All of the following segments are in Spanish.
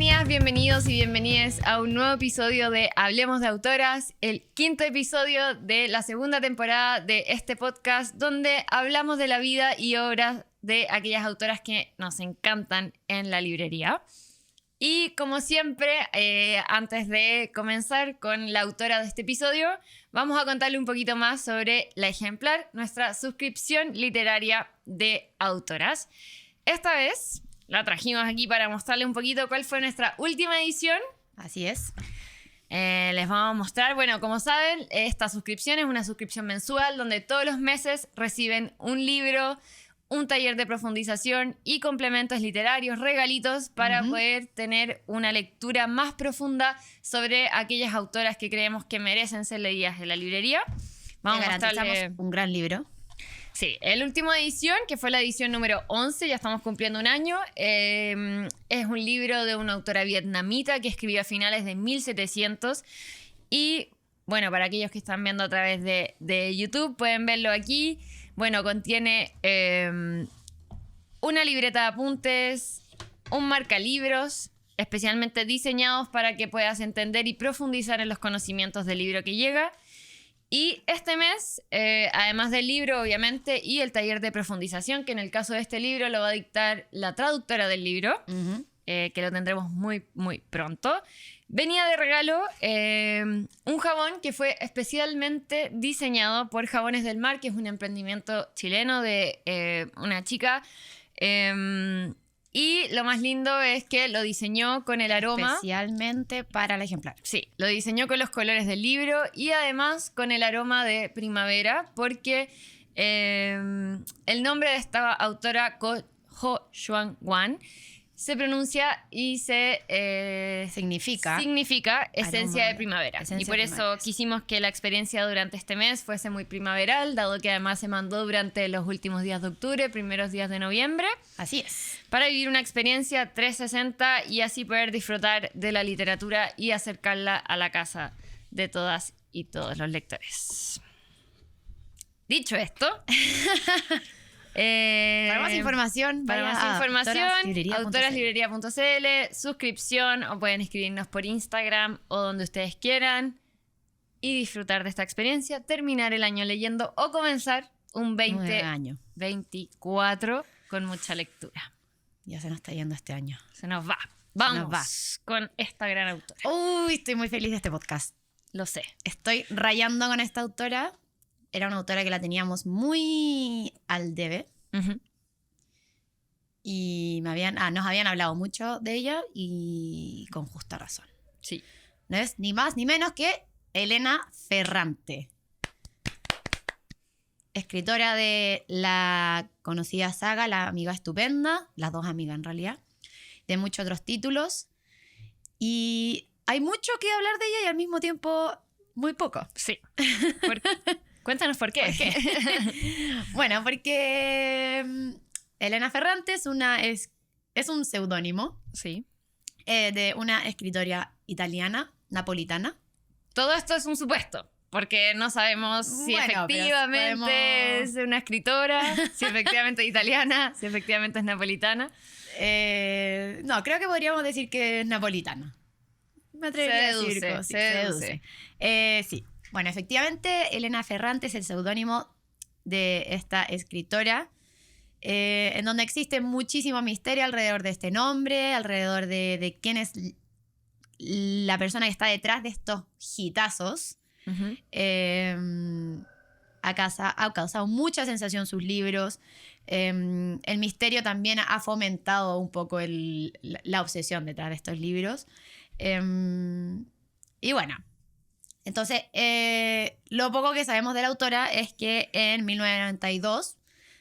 Bienvenidas, bienvenidos y bienvenidas a un nuevo episodio de Hablemos de Autoras, el quinto episodio de la segunda temporada de este podcast, donde hablamos de la vida y obras de aquellas autoras que nos encantan en la librería. Y como siempre, antes de comenzar con la autora de este episodio, vamos a contarle un poquito más sobre La Ejemplar, nuestra suscripción literaria de autoras. Esta vez la trajimos aquí para mostrarle un poquito cuál fue nuestra última edición. Así es. Les vamos a mostrar, bueno, como saben, esta suscripción es una suscripción mensual donde todos los meses reciben un libro, un taller de profundización y complementos literarios, regalitos para poder tener una lectura más profunda sobre aquellas autoras que creemos que merecen ser leídas en la librería. Vamos a mostrarles un gran libro. Sí, la última edición, que fue la edición número 11, ya estamos cumpliendo un año, es un libro de una autora vietnamita que escribió a finales de 1700 y, bueno, para aquellos que están viendo a través de YouTube, pueden verlo aquí. Bueno, contiene una libreta de apuntes, un marcalibros, especialmente diseñados para que puedas entender y profundizar en los conocimientos del libro que llega. Y este mes, además del libro, obviamente, y el taller de profundización, que en el caso de este libro lo va a dictar la traductora del libro, que lo tendremos muy, muy pronto, venía de regalo un jabón que fue especialmente diseñado por Jabones del Mar, que es un emprendimiento chileno de una chica. Y lo más lindo es que lo diseñó con el aroma. Especialmente para La Ejemplar. Sí, lo diseñó con los colores del libro y además con el aroma de primavera, porque el nombre de esta autora, Ko Xuan Wan, se pronuncia y significa esencia aroma de primavera. Y por eso quisimos que la experiencia durante este mes fuese muy primaveral, dado que además se mandó durante los últimos días de octubre, primeros días de noviembre. Así es. Para vivir una experiencia 360 y así poder disfrutar de la literatura y acercarla a la casa de todas y todos los lectores. Dicho esto... para más información, autoraslibrería.cl, suscripción, o pueden escribirnos por Instagram o donde ustedes quieran y disfrutar de esta experiencia, terminar el año leyendo o comenzar un 2024 con mucha lectura. Ya se nos está yendo este año. Se nos va. Vamos con esta gran autora. Uy, estoy muy feliz de este podcast. Lo sé. Estoy rayando con esta autora. Era una autora que la teníamos muy al debe. Y nos habían hablado mucho de ella y con justa razón. Sí. No es ni más ni menos que Elena Ferrante. Escritora de la conocida saga La Amiga Estupenda, las dos amigas en realidad, de muchos otros títulos. Y hay mucho que hablar de ella y al mismo tiempo muy poco. Sí. Cuéntanos por qué. Bueno, porque Elena Ferrante es un seudónimo, sí, de una escritora italiana, napolitana. Todo esto es un supuesto, porque no sabemos si efectivamente es una escritora, si efectivamente es italiana, si efectivamente es napolitana. No, creo que podríamos decir que es napolitana. Me atrevería a decir que se deduce. Sí. Bueno, efectivamente, Elena Ferrante es el seudónimo de esta escritora, en donde existe muchísimo misterio alrededor de este nombre, alrededor de quién es la persona que está detrás de estos hitazos. Ha causado mucha sensación sus libros. El misterio también ha fomentado un poco la obsesión detrás de estos libros. Y bueno... Entonces, lo poco que sabemos de la autora es que en 1992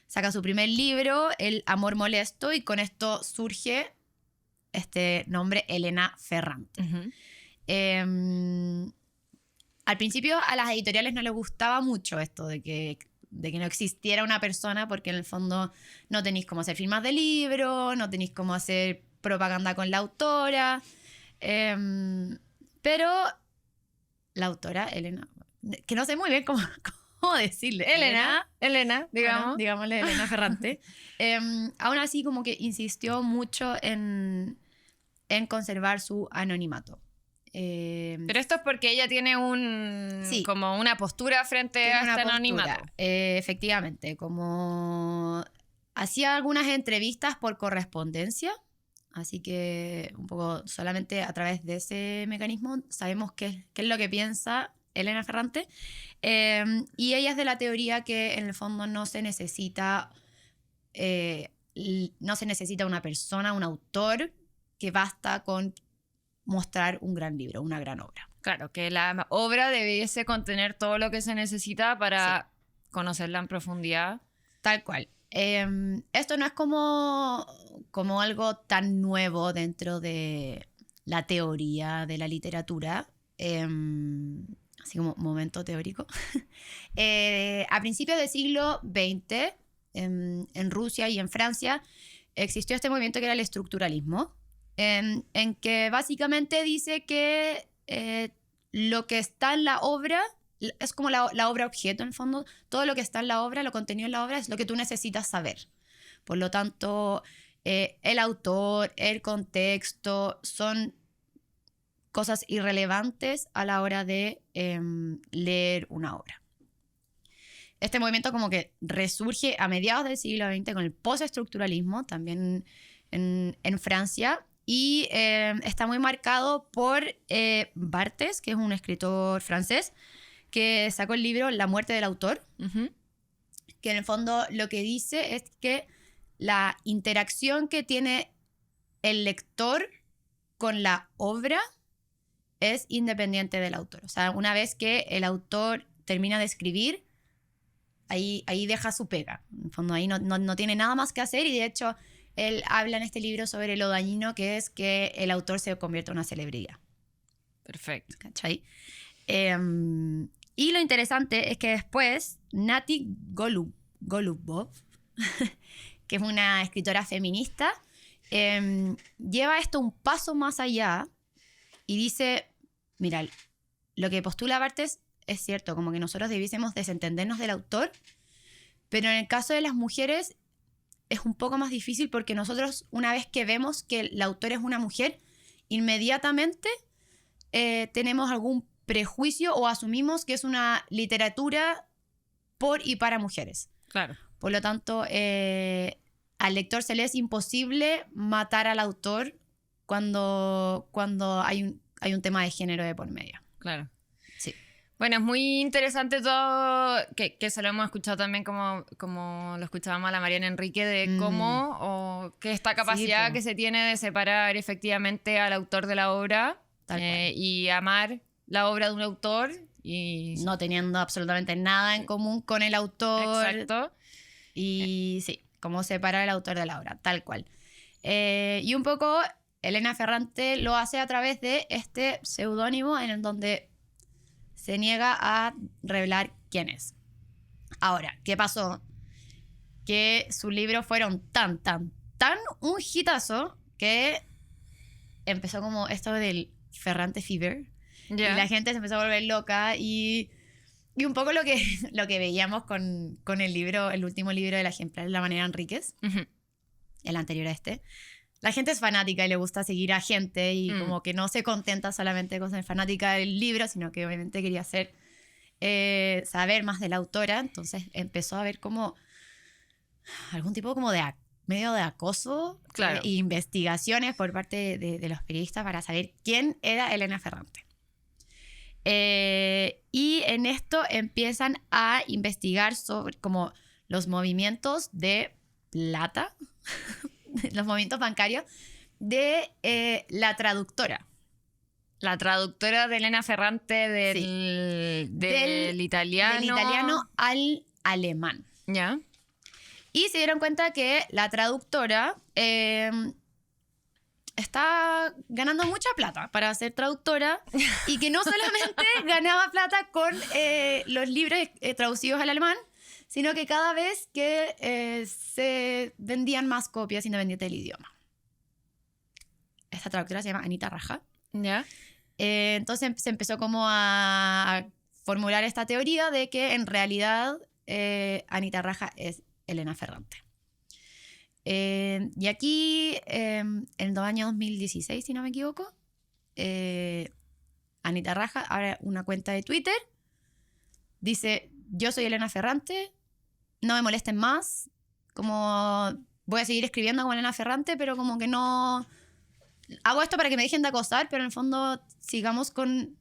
saca su primer libro, El amor molesto, y con esto surge este nombre, Elena Ferrante. Al principio a las editoriales no les gustaba mucho esto de que no existiera una persona, porque en el fondo no tenéis cómo hacer firmas de libro, no tenéis cómo hacer propaganda con la autora, pero... La autora, Elena, que no sé muy bien cómo decirle. Elena, digamos. Bueno, digámosle Elena Ferrante. Aún así, como que insistió mucho en en conservar su anonimato. Pero esto es porque ella tiene como una postura frente a este anonimato. Efectivamente, como hacía algunas entrevistas por correspondencia, así que un poco solamente a través de ese mecanismo sabemos qué es lo que piensa Elena Ferrante. Y ella es de la teoría que en el fondo no se necesita una persona, un autor, que basta con mostrar un gran libro, una gran obra. Claro, que la obra debiese contener todo lo que se necesita para conocerla en profundidad. Tal cual. Esto no es como algo tan nuevo dentro de la teoría de la literatura, así como momento teórico. A principios del siglo XX, en Rusia y en Francia, existió este movimiento que era el estructuralismo, en que básicamente dice que lo que está en la obra es como la obra objeto, en el fondo. Todo lo que está en la obra, lo contenido en la obra, es lo que tú necesitas saber. Por lo tanto, el autor, el contexto, son cosas irrelevantes a la hora de leer una obra. Este movimiento como que resurge a mediados del siglo XX con el postestructuralismo, también en Francia, y está muy marcado por Barthes, que es un escritor francés, que sacó el libro La muerte del autor, que en el fondo lo que dice es que la interacción que tiene el lector con la obra es independiente del autor. O sea, una vez que el autor termina de escribir, ahí deja su pega. En el fondo ahí no tiene nada más que hacer, y de hecho él habla en este libro sobre lo dañino que es que el autor se convierta en una celebridad. Perfecto. ¿Cachai? Y lo interesante es que después Nati Golubov, que es una escritora feminista, lleva esto un paso más allá y dice, mira, lo que postula Barthes es cierto, como que nosotros debiésemos desentendernos del autor, pero en el caso de las mujeres es un poco más difícil, porque nosotros, una vez que vemos que el autor es una mujer, inmediatamente tenemos algún prejuicio o asumimos que es una literatura por y para mujeres. Claro. Por lo tanto, al lector se le es imposible matar al autor cuando hay un tema de género de por medio. Claro. Sí. Bueno, es muy interesante todo, que se lo hemos escuchado también como lo escuchábamos a la Mariana Enrique, de cómo o que esta capacidad que se tiene de separar efectivamente al autor de la obra y amar la obra de un autor y no teniendo absolutamente nada en común con el autor. Exacto. Y sí, cómo separar al autor de la obra, tal cual. Y un poco Elena Ferrante lo hace a través de este seudónimo en el donde se niega a revelar quién es. Ahora, ¿qué pasó? Que sus libros fueron tan un hitazo que empezó como esto del Ferrante Fever. Yeah. Y la gente se empezó a volver loca y un poco lo que veíamos con el libro, el último libro del ejemplar, La Mariana Enríquez, el anterior a este. La gente es fanática y le gusta seguir a gente y como que no se contenta solamente con ser fanática del libro, sino que obviamente quería saber más de la autora. Entonces empezó a haber como algún tipo como de medio de acoso, claro, e investigaciones por parte de los periodistas para saber quién era Elena Ferrante. Y en esto empiezan a investigar sobre como los movimientos de plata, los movimientos bancarios de la traductora. La traductora de Elena Ferrante del italiano. Del italiano al alemán. Ya. Y se dieron cuenta que la traductora está ganando mucha plata para ser traductora y que no solamente ganaba plata con los libros traducidos al alemán, sino que cada vez que se vendían más copias independientes del idioma. Esta traductora se llama Anita Raja. ¿Ya? Entonces se empezó como a formular esta teoría de que en realidad Anita Raja es Elena Ferrante. Y aquí, en el año 2016, si no me equivoco, Anita Raja abre una cuenta de Twitter, dice, yo soy Elena Ferrante, no me molesten más, como voy a seguir escribiendo como Elena Ferrante, pero como que no... Hago esto para que me dejen de acosar, pero en el fondo sigamos con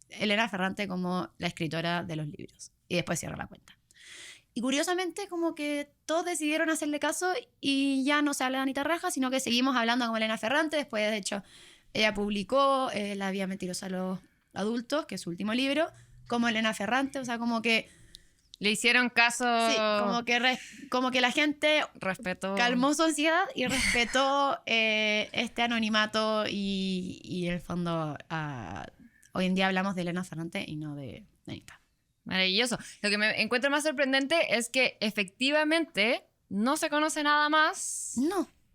Elena Ferrante como la escritora de los libros. Y después cierra la cuenta. Y curiosamente, como que todos decidieron hacerle caso y ya no se habla de Anita Raja, sino que seguimos hablando como Elena Ferrante. Después, de hecho, ella publicó La Vía Mentirosa a los Adultos, que es su último libro, como Elena Ferrante. O sea, como que... Le hicieron caso. Sí, como que la gente respetó, calmó su ansiedad y respetó este anonimato y en el fondo hoy en día hablamos de Elena Ferrante y no de Anita. Maravilloso. Lo que me encuentro más sorprendente es que efectivamente no se conoce nada más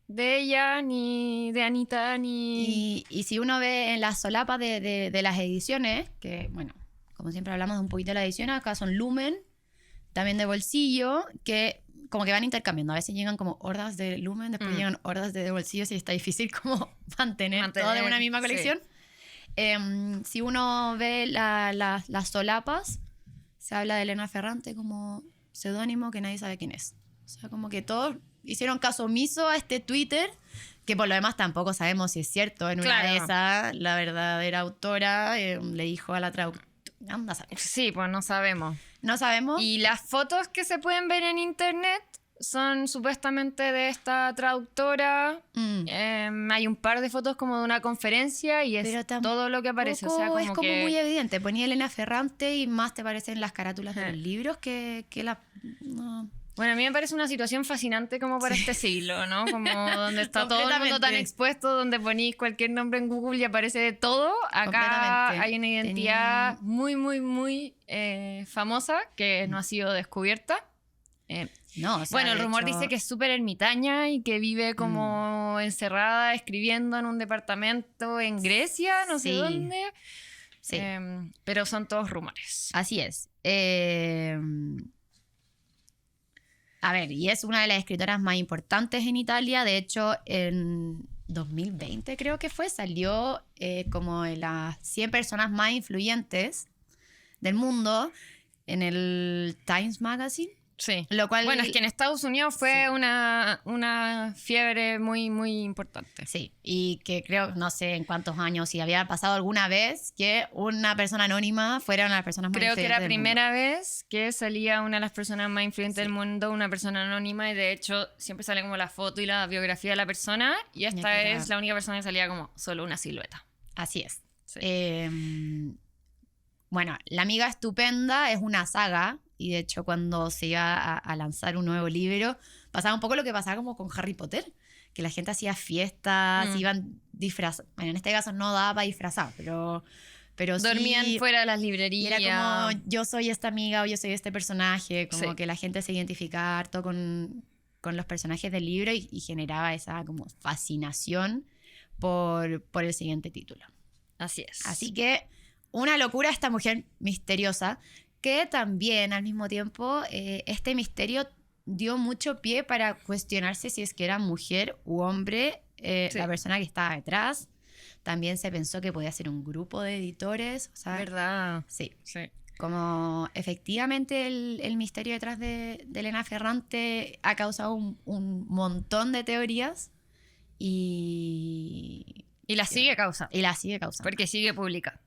de ella, ni de Anita, ni... Y si uno ve en las solapas de las ediciones, que bueno, como siempre hablamos de un poquito de las ediciones, acá son Lumen, también de Bolsillo, que como que van intercambiando. A veces llegan como hordas de Lumen, después llegan hordas de Bolsillo, y está difícil como mantener todo de una misma colección. Sí. Si uno ve las solapas, se habla de Elena Ferrante como seudónimo que nadie sabe quién es. O sea, como que todos hicieron caso omiso a este Twitter, que por lo demás tampoco sabemos si es cierto. En una de esas, la verdadera autora le dijo a la traductora, anda a saber. Sí, pues no sabemos. No sabemos. Y las fotos que se pueden ver en internet son supuestamente de esta traductora. Hay un par de fotos como de una conferencia y es todo lo que aparece. O sea, como es como muy evidente. Ponía Elena Ferrante y más te parecen las carátulas de los libros que la... No. Bueno, a mí me parece una situación fascinante como para este siglo, ¿no? Como donde está todo el mundo tan expuesto, donde ponís cualquier nombre en Google y aparece de todo. Acá hay una identidad muy, muy, muy famosa que no ha sido descubierta. No, o sea, bueno, el rumor dice que es súper ermitaña y que vive como encerrada escribiendo en un departamento en Grecia, no sé dónde. Sí. Pero son todos rumores. Así es. A ver, y es una de las escritoras más importantes en Italia. De hecho, en 2020 creo que fue, salió como de las 100 personas más influyentes del mundo en el Times Magazine. Sí. Lo cual, bueno, es que en Estados Unidos fue una fiebre muy, muy importante. Sí, y que creo, no sé en cuántos años, si había pasado alguna vez que una persona anónima fuera una de las personas más influyentes del mundo. Creo que era la primera vez que salía una de las personas más influyentes del mundo, una persona anónima, y de hecho siempre sale como la foto y la biografía de la persona, y esta es la única persona que salía como solo una silueta. Así es. Sí. Bueno, La Amiga Estupenda es una saga. Y de hecho, cuando se iba a lanzar un nuevo libro, pasaba un poco lo que pasaba como con Harry Potter, que la gente hacía fiestas, iban disfrazados. Bueno, en este caso no daba para disfrazar, pero dormían fuera de las librerías. Y era como, yo soy esta amiga o yo soy este personaje, como que la gente se identificaba harto con los personajes del libro y generaba esa como fascinación por el siguiente título. Así es. Así que una locura esta mujer misteriosa, que también al mismo tiempo este misterio dio mucho pie para cuestionarse si es que era mujer u hombre la persona que estaba detrás. También se pensó que podía ser un grupo de editores. O sea, ¿verdad? Sí. Como efectivamente el misterio detrás de Elena Ferrante ha causado un montón de teorías y la sigue causando. Y la sigue causando. Porque sigue publicando.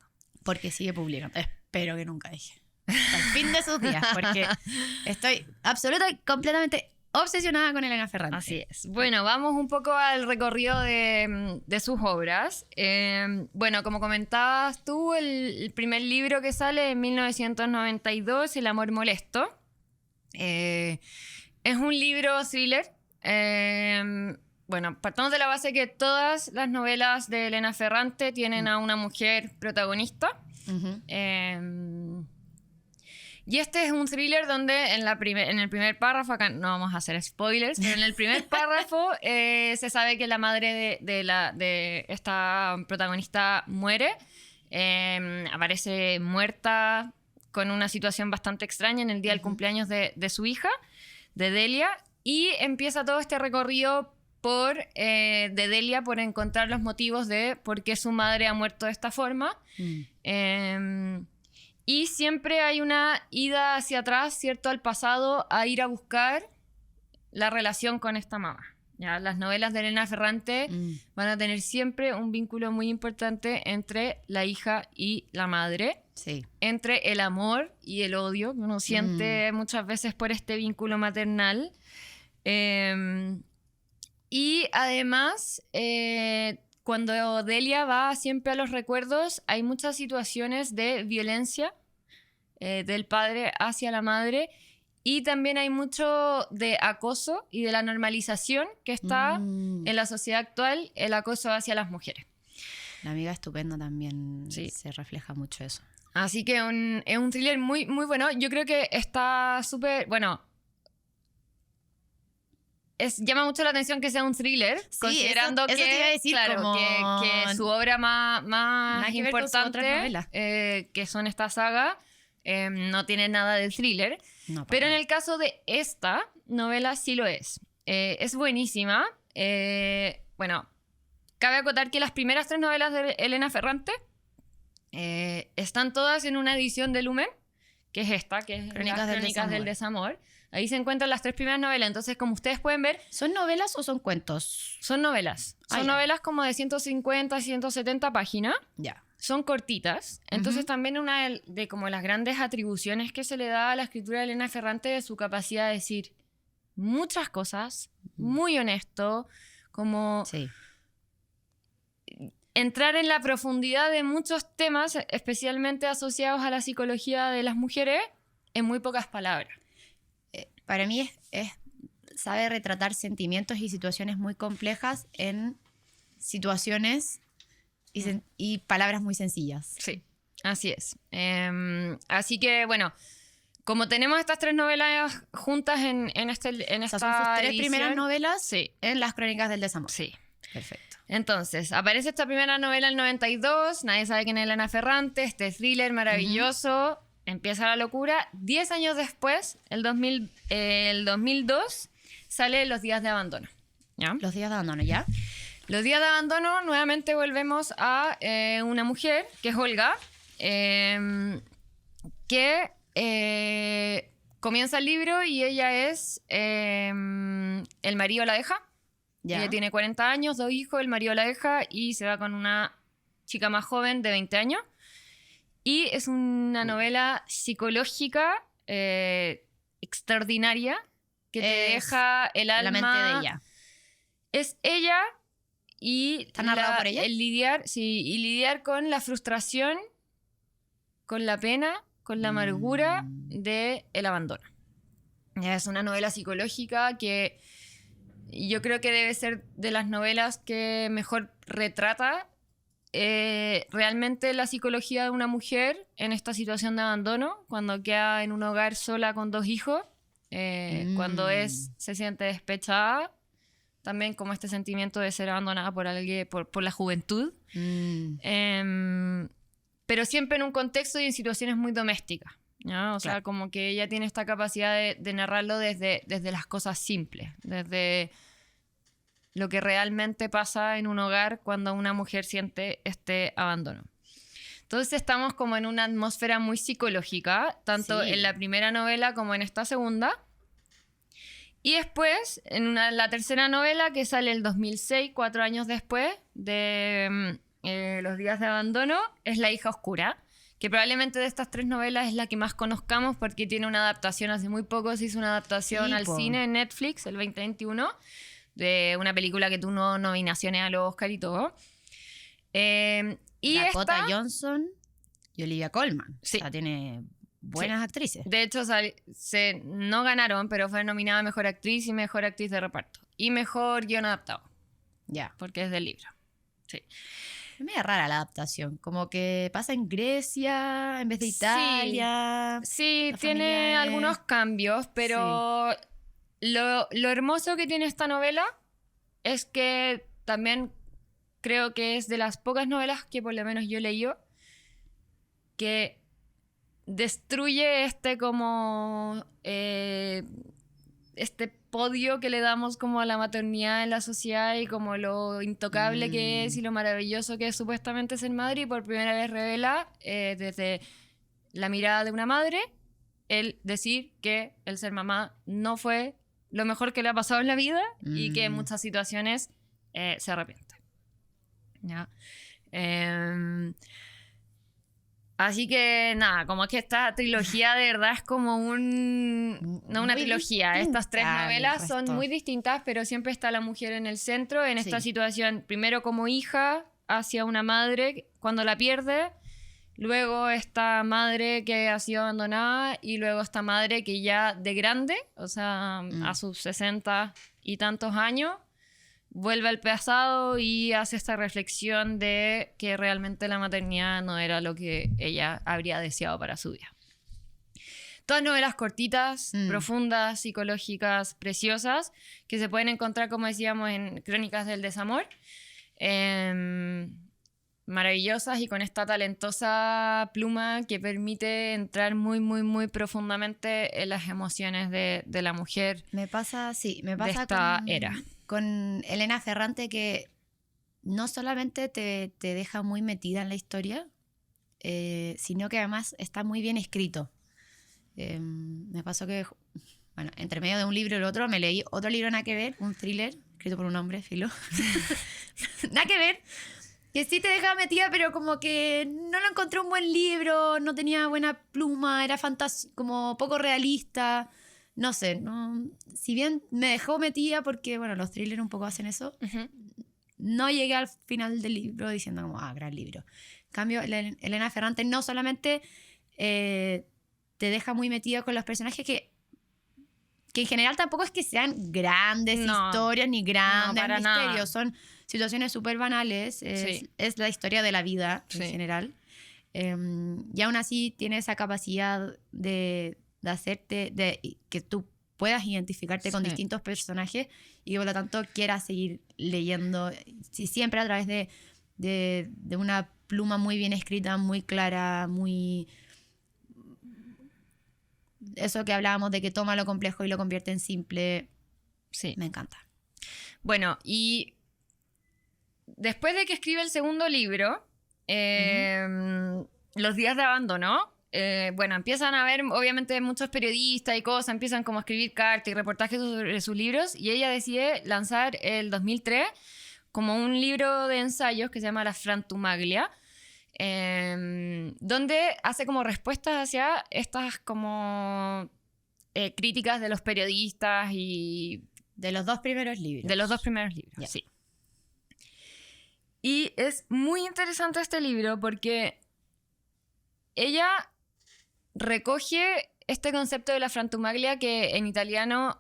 Espero que nunca deje. Hasta el fin de sus días, porque estoy absoluta y completamente obsesionada con Elena Ferrante. Así es. Bueno, vamos un poco al recorrido de sus obras. Bueno, como comentabas tú, el primer libro que sale en 1992, El amor molesto. Es un libro thriller. Bueno, partamos de la base que todas las novelas de Elena Ferrante tienen a una mujer protagonista. Y este es un thriller donde en el primer párrafo, acá no vamos a hacer spoilers, pero en el primer párrafo se sabe que la madre de esta protagonista muere. Aparece muerta con una situación bastante extraña en el día del cumpleaños de su hija, de Delia. y empieza todo este recorrido de Delia por encontrar los motivos de por qué su madre ha muerto de esta forma. Y siempre hay una ida hacia atrás, ¿cierto? Al pasado, a ir a buscar la relación con esta mamá. ¿Ya? Las novelas de Elena Ferrante van a tener siempre un vínculo muy importante entre la hija y la madre. Sí. Entre el amor y el odio que uno siente muchas veces por este vínculo maternal. Y además, cuando Delia va siempre a los recuerdos, hay muchas situaciones de violencia del padre hacia la madre, y también hay mucho de acoso y de la normalización que está en la sociedad actual, el acoso hacia las mujeres. La amiga estupenda también se refleja mucho eso. Así que es un thriller muy, muy bueno. Yo creo que está súper... Bueno, llama mucho la atención que sea un thriller, sí, considerando eso te iba a decir, claro, como... que su obra más importante, que son esta saga, no tiene nada de thriller. No, pero en el caso de esta novela sí lo es. Es buenísima. Bueno, cabe acotar que las primeras 3 novelas de Elena Ferrante están todas en una edición de Lumen, que es esta, que es Crónicas del Desamor. Ahí se encuentran las 3 primeras novelas. Entonces, como ustedes pueden ver... ¿Son novelas o son cuentos? Son novelas. Son novelas como de 150, 170 páginas. Ya. Son cortitas. Entonces, también una de como las grandes atribuciones que se le da a la escritura de Elena Ferrante es su capacidad de decir muchas cosas, muy honesto, como... Sí. Entrar en la profundidad de muchos temas, especialmente asociados a la psicología de las mujeres, en muy pocas palabras. Para mí sabe retratar sentimientos y situaciones muy complejas en situaciones y palabras muy sencillas. Sí, así es. Así que, bueno, como tenemos estas 3 novelas juntas en esta edición... Son sus 3 primeras novelas sí. En las Crónicas del Desamor. Sí. Perfecto. Entonces, aparece esta primera novela en el 92, nadie sabe quién es Elena Ferrante, este thriller maravilloso, empieza la locura. 10 años después, el 2002, sale Los días de abandono. ¿Ya? Los días de abandono, ¿ya? Los días de abandono, nuevamente volvemos a una mujer, que es Olga, que comienza el libro y ella es... el marido la deja. Ya. Ella tiene 40 años, 2 hijos, el marido la deja y se va con una chica más joven de 20 años. Y es una novela psicológica extraordinaria que te deja el alma... La mente de ella. Es ella y... ¿Está narrado por ella? Lidiar con la frustración, con la pena, con la amargura del abandono. Es una novela psicológica que yo creo que debe ser de las novelas que mejor retrata realmente la psicología de una mujer en esta situación de abandono, cuando queda en un hogar sola con 2 hijos, cuando se siente despechada, también como este sentimiento de ser abandonada por alguien, por la juventud, pero siempre en un contexto y en situaciones muy domésticas, ¿no? O sea, como que ella tiene esta capacidad de narrarlo desde las cosas simples, desde lo que realmente pasa en un hogar cuando una mujer siente este abandono. Entonces estamos como en una atmósfera muy psicológica, tanto en la primera novela como en esta segunda. Y después, en la tercera novela, que sale el 2006, 4 años después de Los días de abandono, es La hija oscura, que probablemente de estas 3 novelas es la que más conozcamos porque tiene una adaptación hace muy poco. Se hizo una adaptación al cine en Netflix el 2021 de una película que tuvo nominaciones a los Oscar y todo. Y Dakota Johnson y Olivia Colman. Sí. O sea, tiene buenas actrices. De hecho, no ganaron, pero fue nominada a Mejor Actriz y Mejor Actriz de Reparto. Y Mejor Guión Adaptado. Ya. Porque es del libro. Sí. Es medio rara la adaptación. Como que pasa en Grecia en vez de Italia. Sí, tiene algunos cambios, pero lo hermoso que tiene esta novela es que también creo que es de las pocas novelas que por lo menos yo leí que destruye este podio que le damos como a la maternidad en la sociedad y como lo intocable que es y lo maravilloso que es supuestamente ser madre, y por primera vez revela desde la mirada de una madre el decir que el ser mamá no fue lo mejor que le ha pasado en la vida y que en muchas situaciones se arrepiente. ¿Ya? Así que nada, como es que esta trilogía de verdad es como no una trilogía, estas 3 novelas son muy distintas, pero siempre está la mujer en el centro, en esta situación, primero como hija hacia una madre cuando la pierde, luego esta madre que ha sido abandonada y luego esta madre que ya de grande, o sea, a sus 60 y tantos años, vuelve al pasado y hace esta reflexión de que realmente la maternidad no era lo que ella habría deseado para su vida. Todas novelas cortitas, profundas, psicológicas, preciosas, que se pueden encontrar, como decíamos, en Crónicas del Desamor. Maravillosas y con esta talentosa pluma que permite entrar muy, muy, muy profundamente en las emociones de la mujer. Me pasa de esta era. Con Elena Ferrante, que no solamente te deja muy metida en la historia, sino que además está muy bien escrito. Me pasó que, bueno, entre medio de un libro y el otro, me leí otro libro nada que ver, un thriller, escrito por un hombre, filo. Nada que ver, que sí te dejaba metida, pero como que no lo encontré un buen libro, no tenía buena pluma, era como poco realista. No sé, no, si bien me dejó metida porque, bueno, los thrillers un poco hacen eso, no llegué al final del libro diciendo como, gran libro. En cambio, Elena Ferrante no solamente te deja muy metido con los personajes que en general tampoco es que sean grandes historias ni grandes misterios, nada. Son situaciones súper banales, es la historia de la vida en general. Y aún así tiene esa capacidad de hacerte, que tú puedas identificarte con distintos personajes y por lo tanto quieras seguir leyendo, siempre a través de una pluma muy bien escrita, muy clara, muy... Eso que hablábamos de que toma lo complejo y lo convierte en simple, me encanta. Bueno, y después de que escribe el segundo libro, Los días de abandono, bueno, empiezan a haber obviamente muchos periodistas y cosas, empiezan como a escribir cartas y reportajes sobre sus libros, y ella decide lanzar el 2003 como un libro de ensayos que se llama La Frantumaglia, donde hace como respuestas hacia estas como críticas de los periodistas y... De los 2 primeros libros. De los 2 primeros libros, sí. Y es muy interesante este libro porque ella recoge este concepto de la frantumaglia que en italiano,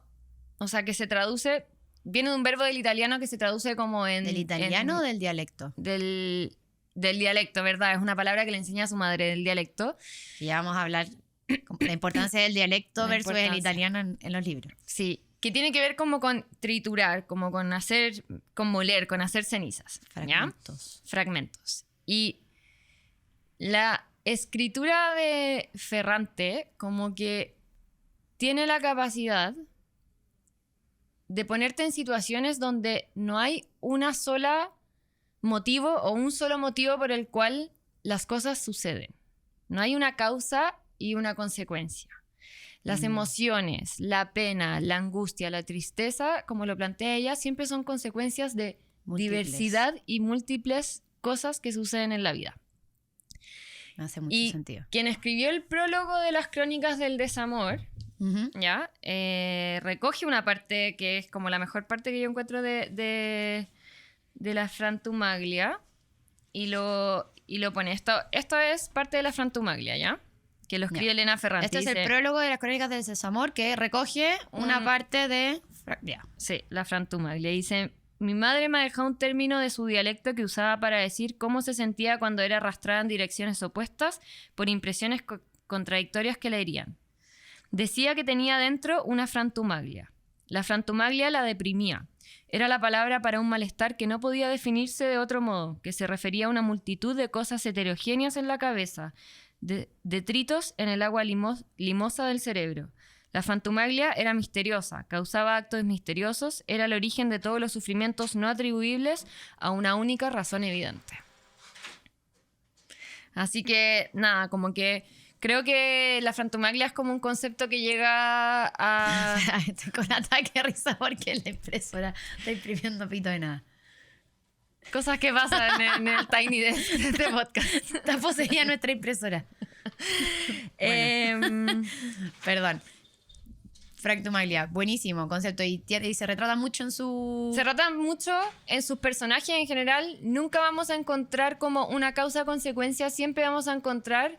o sea, que se traduce, viene de un verbo del italiano que se traduce como en... ¿Del italiano o del dialecto? Del dialecto, ¿verdad? Es una palabra que le enseña a su madre, del dialecto. Y ya vamos a hablar de la importancia del dialecto versus el italiano en los libros. Sí, que tiene que ver como con triturar, como con hacer, con moler, con hacer cenizas. Fragmentos. ¿Ya? Fragmentos. Y la escritura de Ferrante como que tiene la capacidad de ponerte en situaciones donde no hay una sola motivo o un solo motivo por el cual las cosas suceden. No hay una causa y una consecuencia. Las emociones, la pena, la angustia, la tristeza, como lo plantea ella, siempre son consecuencias de diversidad y múltiples cosas que suceden en la vida. Me hace mucho sentido. Quien escribió el prólogo de las Crónicas del Desamor, ¿ya? Recoge una parte que es como la mejor parte que yo encuentro de la Frantumaglia y lo pone. Esto es parte de la Frantumaglia, ¿ya? Que lo escribe Elena Ferrante. Este es el prólogo de las Crónicas del Desamor que recoge una parte de... Sí, la Frantumaglia. Dice: mi madre me ha dejado un término de su dialecto que usaba para decir cómo se sentía cuando era arrastrada en direcciones opuestas por impresiones contradictorias que la herían. Decía que tenía dentro una frantumaglia. La frantumaglia la deprimía. Era la palabra para un malestar que no podía definirse de otro modo, que se refería a una multitud de cosas heterogéneas en la cabeza, detritos en el agua limosa del cerebro. La fantumaglia era misteriosa, causaba actos misteriosos, era el origen de todos los sufrimientos no atribuibles a una única razón evidente. Así que, nada, como que creo que la fantumaglia es como un concepto que llega a... Estoy con ataque de risa porque la impresora está imprimiendo pito de nada. Cosas que pasan en el Tiny Desk de este podcast. Está poseída nuestra impresora. Bueno. Perdón. Fractumaglia, buenísimo concepto. Y se retrata mucho en su... Se trata mucho en sus personajes en general. Nunca vamos a encontrar como una causa-consecuencia. Siempre vamos a encontrar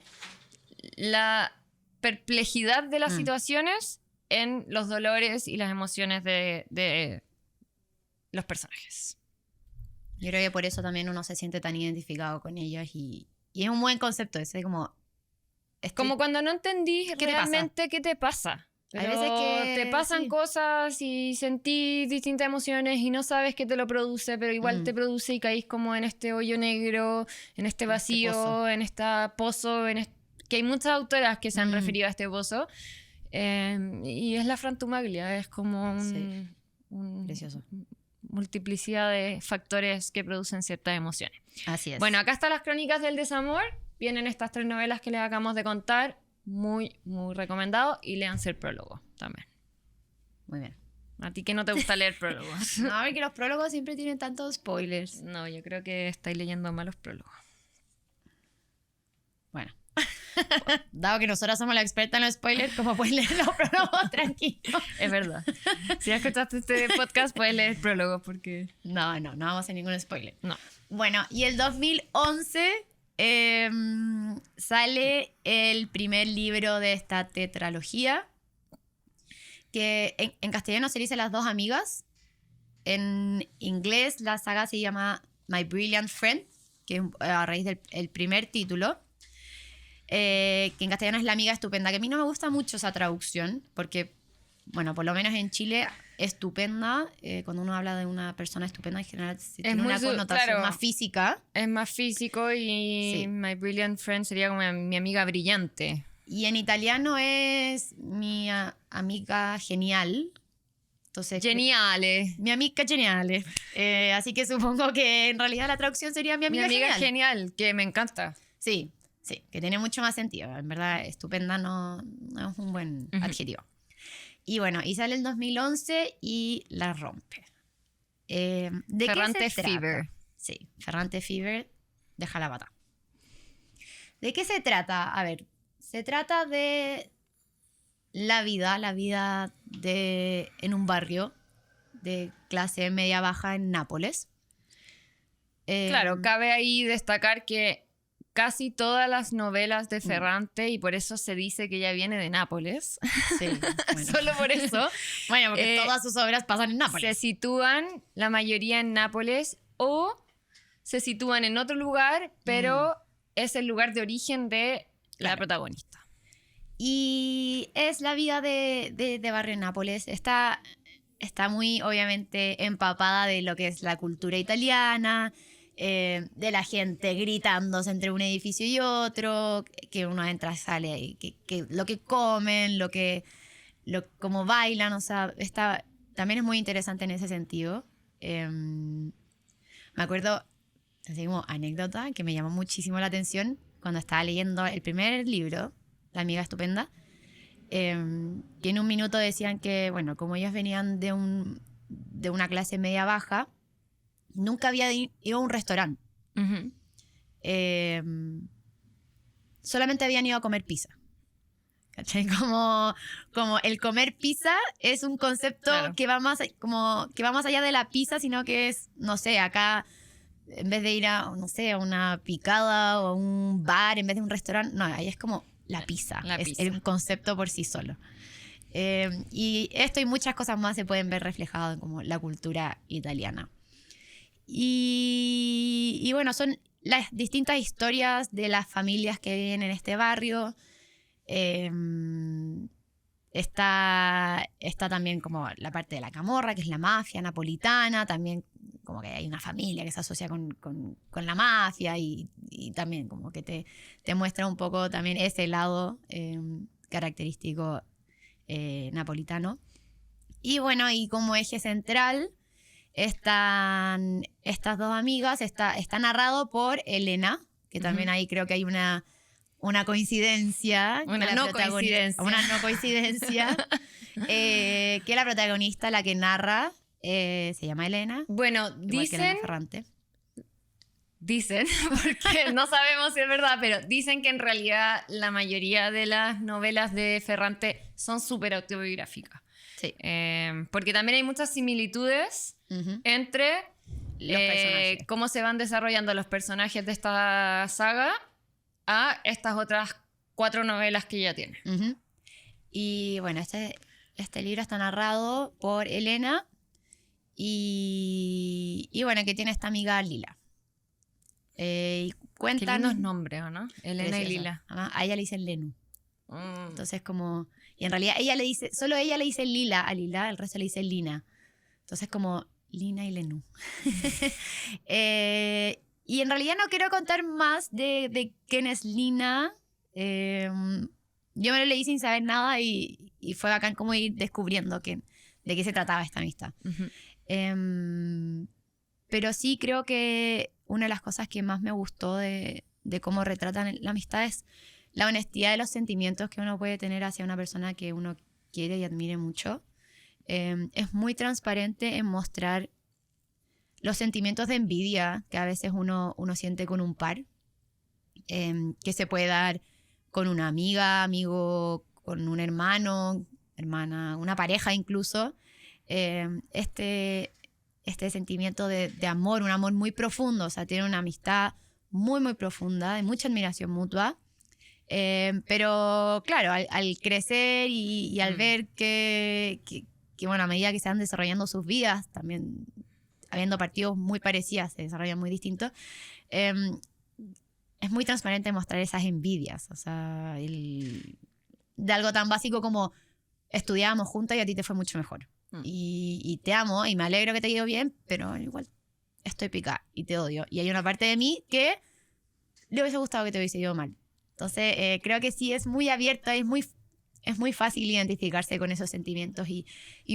la perplejidad de las situaciones en los dolores y las emociones de los personajes. Yo creo que por eso también uno se siente tan identificado con ellos y es un buen concepto ese, como... Como cuando no entendís realmente qué te pasa. Pero hay veces que te pasan cosas y sentís distintas emociones y no sabes qué te lo produce, pero igual te produce y caís como en este hoyo negro, en este vacío, en este pozo, que hay muchas autoras que se han referido a este pozo. Y es la fantumaglia, es como precioso. Multiplicidad de factores que producen ciertas emociones. Así es. Bueno, acá están las crónicas del desamor. Vienen estas 3 novelas que les acabamos de contar. Muy, muy recomendado. Y léanse el prólogo también. Muy bien. A ti que no te gusta leer prólogos. No, porque los prólogos siempre tienen tantos spoilers. No, yo creo que estáis leyendo malos prólogos. Bueno. Dado que nosotras somos la experta en los spoilers, como puedes leer los prólogos tranquilos. Es verdad. Si escuchaste este podcast, puedes leer el prólogo porque... No vamos a hacer ningún spoiler. No. Bueno, y el 2011 sale el primer libro de esta tetralogía, que en castellano se dice Las dos amigas. En inglés la saga se llama My Brilliant Friend, que es a raíz del primer título. Que en castellano es La amiga estupenda, que a mí no me gusta mucho esa traducción, porque, bueno, por lo menos en Chile, estupenda, cuando uno habla de una persona estupenda, en general tiene una connotación más física. Es más físico y My Brilliant Friend sería como mi amiga brillante. Y en italiano es mi amiga genial. Entonces, geniale. Mi amiga geniale. Así que supongo que en realidad la traducción sería mi amiga genial, que me encanta. Sí, que tiene mucho más sentido. En verdad, estupenda no es un buen adjetivo. Y bueno, y sale el 2011 y la rompe. ¿De Ferrante qué se trata? Fever. Sí, Ferrante Fever, deja la bata. ¿De qué se trata? A ver, se trata de la vida en un barrio de clase media-baja en Nápoles. Claro, cabe ahí destacar que casi todas las novelas de Ferrante, y por eso se dice que ella viene de Nápoles. Sí, bueno. Solo por eso. Bueno, porque todas sus obras pasan en Nápoles. Se sitúan la mayoría en Nápoles o se sitúan en otro lugar, pero es el lugar de origen de la protagonista. Y es la vida de barrio en Nápoles. Está muy, obviamente, empapada de lo que es la cultura italiana, de la gente gritándose entre un edificio y otro, que uno entra, sale, y que lo que comen, cómo bailan, o sea, también es muy interesante en ese sentido. Me acuerdo, así como anécdota, que me llamó muchísimo la atención cuando estaba leyendo el primer libro, La amiga estupenda, que en un minuto decían que, bueno, como ellos venían de una clase media-baja, nunca había ido a un restaurante. Solamente habían ido a comer pizza. ¿Cachai? Como el comer pizza es un concepto que va más allá de la pizza, sino que es, no sé, acá en vez de ir a, no sé, a una picada o a un bar en vez de un restaurante, no, ahí es como la pizza. Es el concepto por sí solo. Y esto y muchas cosas más se pueden ver reflejadas en como la cultura italiana. Y bueno, son las distintas historias de las familias que viven en este barrio. Está también como la parte de la camorra, que es la mafia napolitana. También como que hay una familia que se asocia con la mafia y también como que te muestra un poco también ese lado característico napolitano. Y bueno, y como eje central están estas dos amigas. Está narrado por Elena, que también ahí creo que hay una coincidencia. Una no coincidencia. Una no coincidencia. Que la protagonista, la que narra, se llama Elena. Bueno, dicen, porque no sabemos si es verdad, pero dicen que en realidad la mayoría de las novelas de Ferrante son súper autobiográficas. Sí. Porque también hay muchas similitudes entre los personajes. Cómo se van desarrollando los personajes de esta saga a estas otras 4 novelas que ella tiene. Y bueno, este libro está narrado por Elena y bueno, que tiene esta amiga Lila. Y cuentan... Qué lindos nombres, ¿o no? Elena y Lila. A ella le dicen Lenu. Entonces como... Y en realidad solo ella le dice Lila a Lila, el resto le dice Lina. Entonces como Lina y Lenu. Y en realidad no quiero contar más de quién es Lina. Yo me lo leí sin saber nada y fue bacán como ir descubriendo de qué se trataba esta amistad. Pero sí creo que una de las cosas que más me gustó de cómo retratan la amistad es la honestidad de los sentimientos que uno puede tener hacia una persona que uno quiere y admire mucho. Es muy transparente en mostrar los sentimientos de envidia que a veces uno siente con un par, que se puede dar con una amiga, amigo, con un hermano, hermana, una pareja incluso. Este sentimiento de amor, un amor muy profundo, o sea, tiene una amistad muy, muy profunda, de mucha admiración mutua. Pero claro, al crecer y al ver que, bueno, a medida que se van desarrollando sus vidas, también habiendo partidos muy parecidas, se desarrollan muy distintos, es muy transparente mostrar esas envidias, o sea, de algo tan básico como estudiábamos juntas y a ti te fue mucho mejor. Y te amo y me alegro que te haya ido bien, pero igual estoy picada y te odio. Y hay una parte de mí que le hubiese gustado que te hubiese ido mal. Entonces, creo que sí es muy abierta, es muy fácil identificarse con esos sentimientos y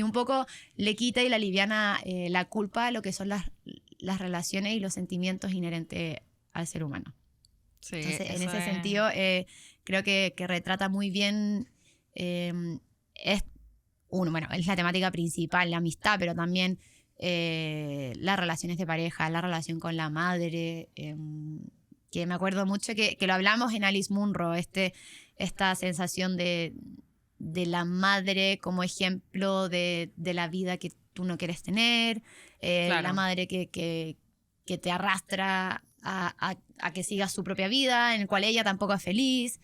un poco le quita y le aliviana la culpa a lo que son las relaciones y los sentimientos inherentes al ser humano. Sí, entonces, en ese sentido, creo que retrata muy bien, es la temática principal, la amistad, pero también las relaciones de pareja, la relación con la madre, que me acuerdo mucho que lo hablamos en Alice Munro, esta sensación de la madre como ejemplo de la vida que tú no quieres tener, claro. La madre que te arrastra a que sigas su propia vida, en el cual ella tampoco es feliz.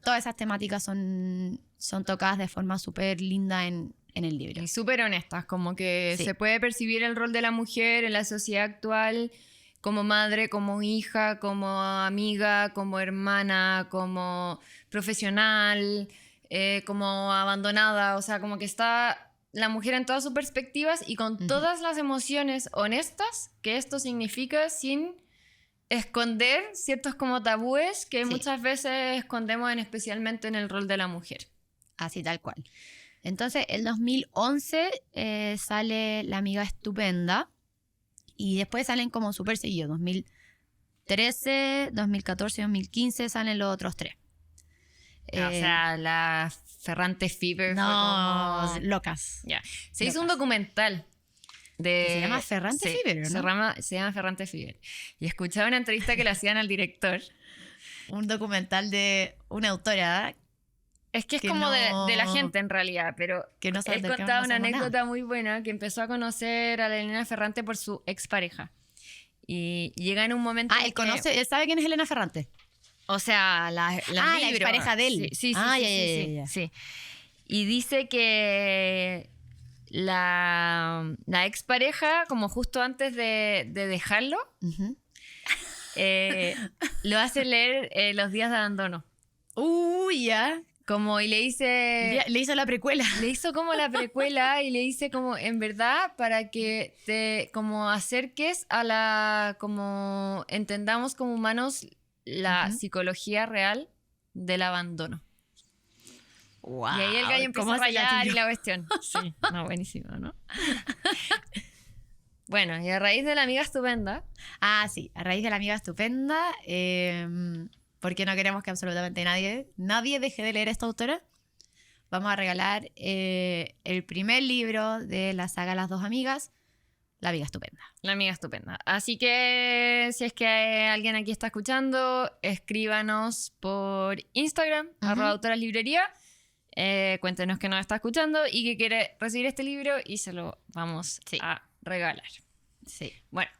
Todas esas temáticas son tocadas de forma súper linda en el libro. Y súper honestas, como que se puede percibir el rol de la mujer en la sociedad actual como madre, como hija, como amiga, como hermana, como profesional, como abandonada. O sea, como que está la mujer en todas sus perspectivas y con todas las emociones honestas que esto significa, sin esconder ciertos como tabúes que muchas veces escondemos, especialmente en el rol de la mujer. Así, tal cual. Entonces, en 2011 sale La amiga estupenda y después salen como súper seguidos. 2013, 2014, 2015 salen los otros 3. O sea, la Ferrante Fever no, fue como... locas. Yeah. Se hizo un documental se llama Ferrante Fever, ¿no? Se llama Ferrante Fever. Y escuchaba una entrevista que le hacían al director. Un documental de una autora. Es que es como no, de la gente en realidad, pero que no él contaba una anécdota muy buena, que empezó a conocer a la Elena Ferrante por su expareja. Y llega en un momento... él sabe quién es Elena Ferrante. O sea, la expareja de él. Sí. Sí. Y dice que la expareja, como justo antes de dejarlo, lo hace leer Los días de abandono. Ya. Como, y le hizo la precuela. Le hizo como la precuela y le dice como, en verdad, para que te como acerques a como entendamos como humanos la psicología real del abandono. Wow, y ahí el gallo empieza a rayar y la cuestión. Sí, no, buenísimo, ¿no? Bueno, y a raíz de La amiga estupenda. Ah, sí, a raíz de La amiga estupenda, porque no queremos que absolutamente nadie deje de leer a esta autora, vamos a regalar el primer libro de la saga Las dos amigas, La amiga estupenda. La amiga estupenda. Así que si es que alguien aquí está escuchando, escríbanos por Instagram, @autoraslibrería. Cuéntenos que nos está escuchando y que quiere recibir este libro y se lo vamos a regalar. Sí. Bueno.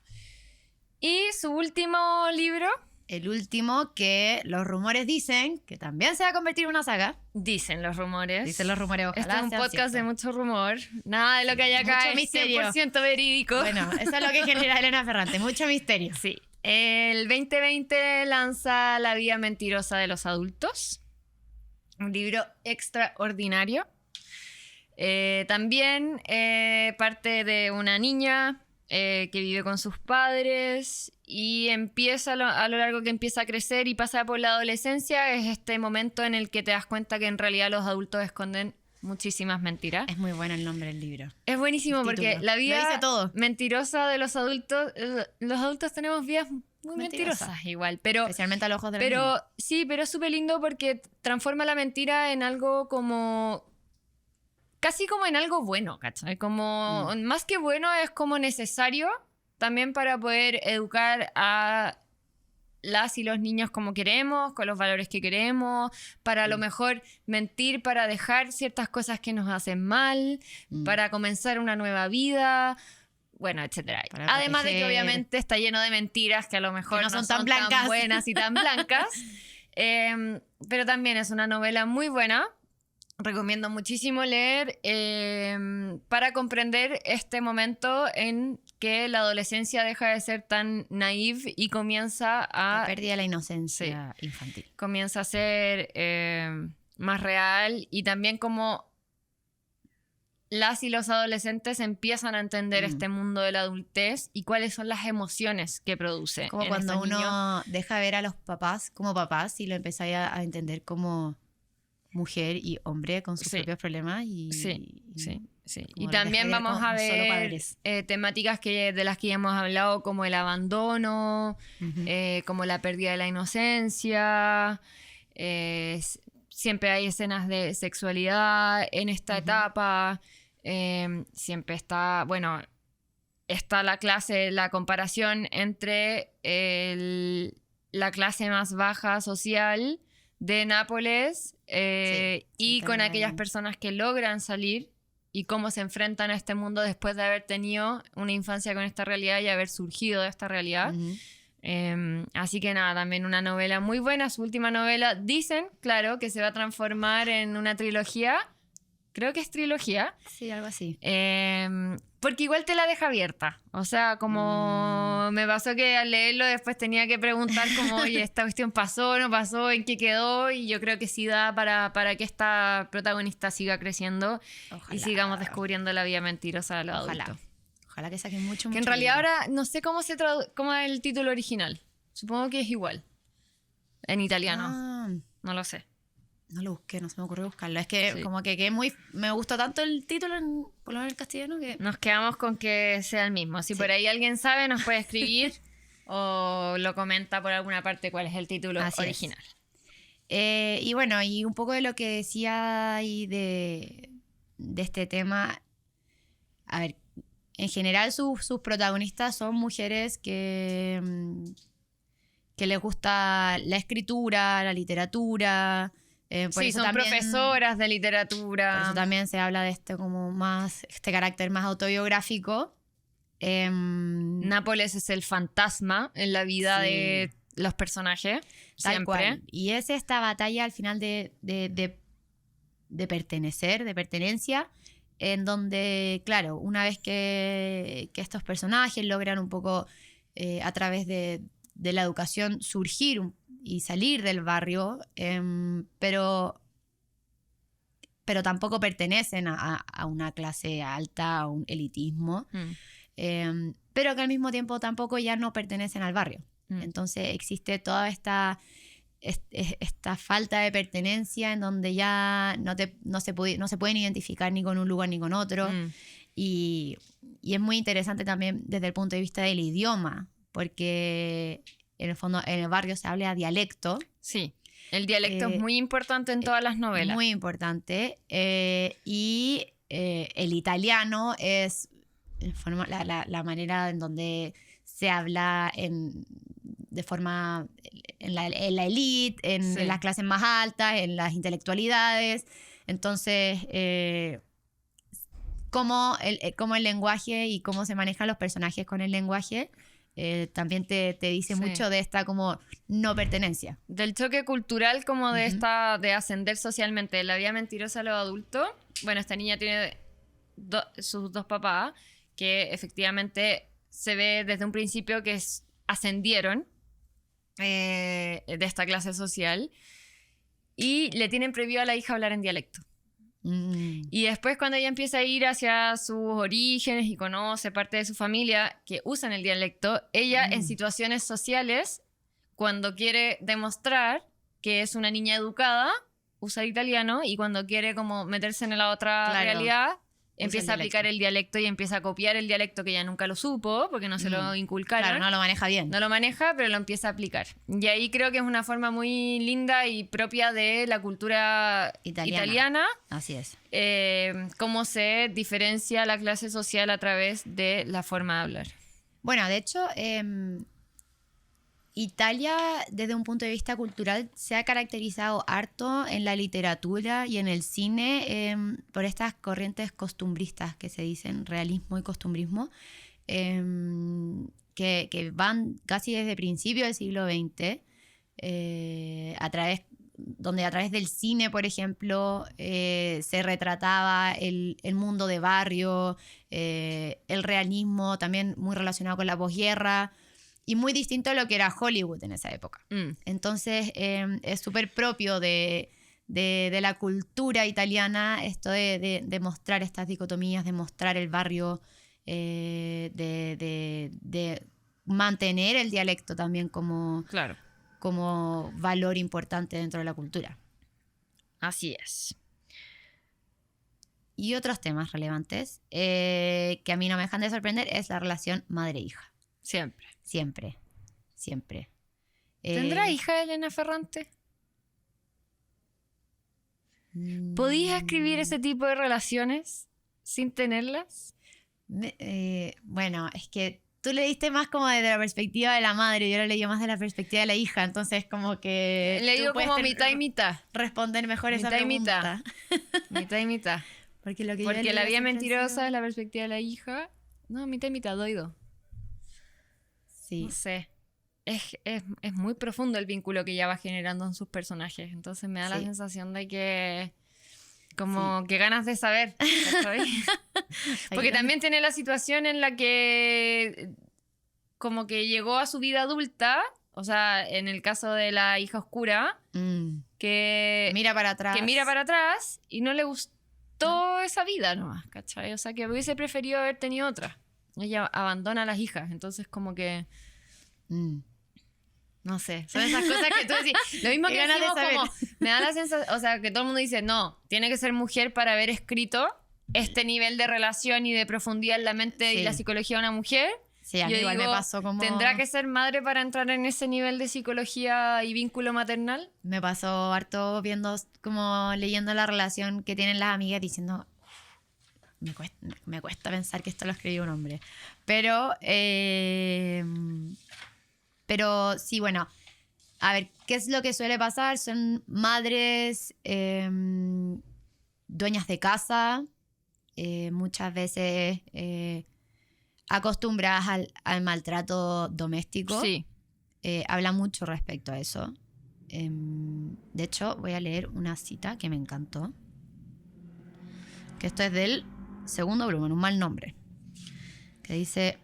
Y su último libro. El último, que los rumores dicen que también se va a convertir en una saga. Dicen los rumores. Dicen los rumores, ojalá. Este es un podcast de mucho rumor. Nada de lo que hay acá es misterio. 100% verídico. Bueno, eso es lo que genera Elena Ferrante, mucho misterio. Sí. El 2020 lanza La vida mentirosa de los adultos. Un libro extraordinario. También parte de una niña que vive con sus padres y empieza a lo largo que empieza a crecer y pasa por la adolescencia. Es este momento en el que te das cuenta que en realidad los adultos esconden muchísimas mentiras. Es muy bueno el nombre del libro. Es buenísimo porque la vida mentirosa de los adultos tenemos vidas muy mentirosas igual, pero especialmente a los ojos de los niños. Sí, pero es súper lindo porque transforma la mentira en algo como casi como en algo bueno, ¿cachai? Como más que bueno, es como necesario también para poder educar a las y los niños como queremos, con los valores que queremos, para a lo mejor mentir, para dejar ciertas cosas que nos hacen mal, para comenzar una nueva vida, bueno, etcétera. Además de que obviamente está lleno de mentiras que a lo mejor no son tan buenas y tan blancas, pero también es una novela muy buena. Recomiendo muchísimo leer para comprender este momento en que la adolescencia deja de ser tan naive y comienza a... La pérdida de la inocencia infantil. Comienza a ser más real y también como las y los adolescentes empiezan a entender este mundo de la adultez y cuáles son las emociones que produce. Como cuando uno deja de ver a los papás como papás y lo empieza a entender como mujer y hombre con sus propios problemas. Y también vamos a ver temáticas de las que ya hemos hablado, como el abandono, como la pérdida de la inocencia. Siempre hay escenas de sexualidad en esta etapa. Siempre está, bueno, está la comparación entre la clase más baja social de Nápoles y con aquellas personas que logran salir y cómo se enfrentan a este mundo después de haber tenido una infancia con esta realidad y haber surgido de esta realidad. Así que nada, también una novela muy buena. Su última novela, dicen, claro, que se va a transformar en una trilogía. Creo que es trilogía. Sí, algo así. Porque igual te la deja abierta. O sea, como me pasó que al leerlo después tenía que preguntar como, oye, ¿esta cuestión pasó, no pasó, en qué quedó? Y yo creo que sí da para que esta protagonista siga creciendo. Ojalá. Y sigamos descubriendo la vida mentirosa de los adultos. Ojalá que saquen mucho. Que en realidad ahora no sé cómo cómo es el título original. Supongo que es igual. En italiano. No lo sé. No lo busqué, no se me ocurrió buscarlo. Es que como que me gustó tanto el título, por lo menos en castellano, que... Nos quedamos con que sea el mismo. Si por ahí alguien sabe, nos puede escribir o lo comenta por alguna parte cuál es el título original. Y bueno, y un poco de lo que decía ahí de este tema. A ver, en general sus protagonistas son mujeres que les gusta la escritura, la literatura. Por eso son también, profesoras de literatura. Por eso también se habla de este carácter más autobiográfico. Nápoles es el fantasma en la vida de los personajes. Tal siempre. Cual. Y es esta batalla al final de pertenecer, de pertenencia, en donde, claro, una vez que estos personajes logran un poco a través de la educación surgir y salir del barrio, pero tampoco pertenecen a una clase alta, a un elitismo, pero que al mismo tiempo tampoco ya no pertenecen al barrio. Entonces existe toda esta esta falta de pertenencia en donde ya no se pueden identificar ni con un lugar ni con otro. Y es muy interesante también desde el punto de vista del idioma, porque en el fondo en el barrio se habla dialecto. Sí, el dialecto es muy importante en todas las novelas. Muy importante. Y el italiano es la manera en donde se habla de forma en la élite, en las clases más altas, en las intelectualidades. Entonces, cómo el lenguaje y cómo se manejan los personajes con el lenguaje también te dice mucho de esta como no pertenencia. Del choque cultural, como de de ascender socialmente. La vida mentirosa a los adultos. Bueno, esta niña tiene sus dos papás, que efectivamente se ve desde un principio que ascendieron de esta clase social, y le tienen prohibido a la hija hablar en dialecto. Y después, cuando ella empieza a ir hacia sus orígenes y conoce parte de su familia que usan el dialecto, ella en situaciones sociales, cuando quiere demostrar que es una niña educada, usa el italiano, y cuando quiere como meterse en la otra realidad, empieza a aplicar el dialecto y empieza a copiar el dialecto que ella nunca lo supo porque no se lo inculcaron. Claro, no lo maneja bien. No lo maneja, pero lo empieza a aplicar. Y ahí creo que es una forma muy linda y propia de la cultura italiana. Así es. Cómo se diferencia la clase social a través de la forma de hablar. Bueno, de hecho, Italia, desde un punto de vista cultural, se ha caracterizado harto en la literatura y en el cine por estas corrientes costumbristas que se dicen, realismo y costumbrismo, que van casi desde principios del siglo XX, donde a través del cine, por ejemplo, se retrataba el mundo de barrio, el realismo también muy relacionado con la posguerra, y muy distinto a lo que era Hollywood en esa época. Entonces, es súper propio de la cultura italiana esto de mostrar estas dicotomías, de mostrar el barrio, de mantener el dialecto también como valor importante dentro de la cultura. Así es. Y otros temas relevantes que a mí no me dejan de sorprender es la relación madre-hija. Siempre. ¿Tendrá hija Elena Ferrante? ¿Podías escribir ese tipo de relaciones sin tenerlas? Bueno, es que tú le diste más como desde la perspectiva de la madre y yo lo leí más de la perspectiva de la hija, entonces como que... Le digo como mitad y mitad. Responder mejor esa pregunta. Mitad y mitad. Porque la vida mentirosa es la perspectiva de la hija. No, mitad y mitad, doido. Sí. No sé. Es muy profundo el vínculo que ella va generando en sus personajes. Entonces me da la sensación de que... Como que ganas de saber. Porque también tiene la situación en la que... Como que llegó a su vida adulta. O sea, en el caso de la hija oscura. Que mira para atrás. Que mira para atrás y no le gustó esa vida nomás, ¿cachai? O sea, que hubiese preferido haber tenido otra. Ella abandona a las hijas, entonces como que... No sé, son esas cosas que tú decís. Lo mismo que decimos como... Me da la sensación, o sea, que todo el mundo dice, no, tiene que ser mujer para haber escrito este nivel de relación y de profundidad en la mente y la psicología de una mujer. Sí, a mí igual me pasó como... ¿Tendrá que ser madre para entrar en ese nivel de psicología y vínculo maternal? Me pasó harto como leyendo la relación que tienen las amigas diciendo... Me cuesta pensar que esto lo escribió un hombre. Pero sí, bueno, a ver, ¿qué es lo que suele pasar? Son madres dueñas de casa, muchas veces acostumbradas al maltrato doméstico. Sí. Habla mucho respecto a eso. De hecho, voy a leer una cita que me encantó. Que esto es del segundo volumen, un mal nombre. Que dice...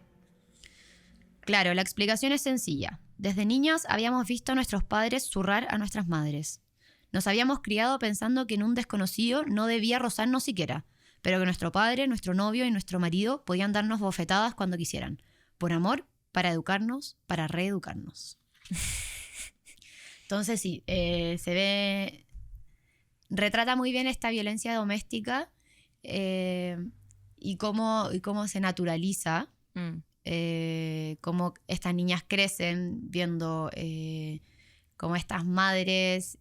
Claro, la explicación es sencilla. Desde niñas habíamos visto a nuestros padres zurrar a nuestras madres. Nos habíamos criado pensando que en un desconocido no debía rozarnos siquiera, pero que nuestro padre, nuestro novio y nuestro marido podían darnos bofetadas cuando quisieran. Por amor, para educarnos, para reeducarnos. Entonces sí, se ve, retrata muy bien esta violencia doméstica y cómo se naturaliza, cómo estas niñas crecen viendo cómo estas madres